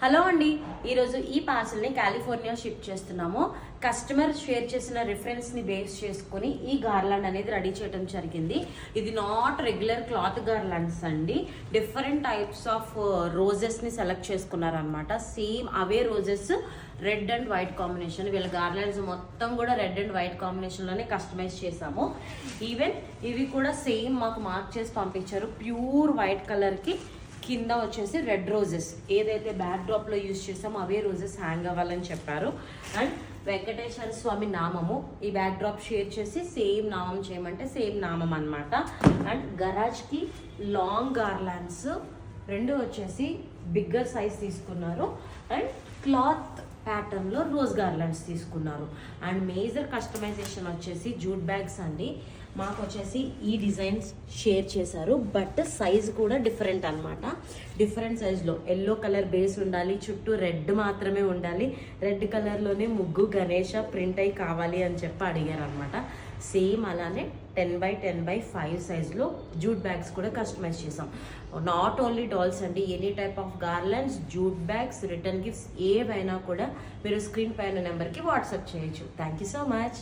Hello అండి, ఈరోజు ఈ పార్సల్ని కాలిఫోర్నియా షిప్ చేస్తున్నాము. కస్టమర్ షేర్ చేసిన రిఫరెన్స్ని బేస్ చేసుకుని ఈ గార్లాండ్ అనేది రెడీ చేయడం జరిగింది. ఇది నాట్ రెగ్యులర్ క్లాత్ గార్లాండ్స్ అండి. డిఫరెంట్ టైప్స్ ఆఫ్ రోజెస్ని సెలెక్ట్ చేసుకున్నారనమాట. సేమ్ అవే roses red and white combination. వీళ్ళ గార్లాండ్స్ మొత్తం కూడా రెడ్ అండ్ వైట్ కాంబినేషన్లోనే కస్టమైజ్ చేసాము. ఈవెన్ ఇవి కూడా సేమ్ మాకు మార్క్ చేసి పంపించారు. ప్యూర్ వైట్ కలర్కి కింద వచ్చేసి రెడ్ రోజెస్ ఏదైతే బ్యాక్ డ్రాప్లో యూజ్ చేసామో అవే రోజెస్ హ్యాంగ్ అవ్వాలని చెప్పారు. అండ్ వెంకటేశ్వర స్వామి నామము ఈ బ్యాక్ డ్రాప్ షేర్ చేసి సేమ్ నామం చేయమంటే సేమ్ నామం అనమాట. అండ్ గరాజ్కి లాంగ్ గార్లాండ్స్ రెండు వచ్చేసి బిగ్గర్ సైజ్ తీసుకున్నారు. అండ్ క్లాత్ ప్యాటర్న్లో రోజ్ గార్లాండ్స్ తీసుకున్నారు. అండ్ మేజర్ కస్టమైజేషన్ వచ్చేసి జూట్ బ్యాగ్స్ అండి. మాకు వచ్చేసి ఈ డిజైన్స్ షేర్ చేశారు, బట్ సైజ్ కూడా డిఫరెంట్ అనమాట. డిఫరెంట్ సైజ్లో ఎల్లో కలర్ బేస్ ఉండాలి, చుట్టూ రెడ్ మాత్రమే ఉండాలి, రెడ్ కలర్లోనే ముగ్గు గణేష ప్రింట్ అయి కావాలి అని చెప్పి అడిగారు అనమాట. సేమ్ అలానే 10x10x5 సైజ్లో జూట్ బ్యాగ్స్ కూడా కస్టమైజ్ చేసాం. నాట్ ఓన్లీ డాల్స్ అండి, any type of garlands, jute bags, return gifts ఏవైనా కూడా మీరు స్క్రీన్ పైన నెంబర్కి వాట్సాప్ చేయొచ్చు. Thank you so much.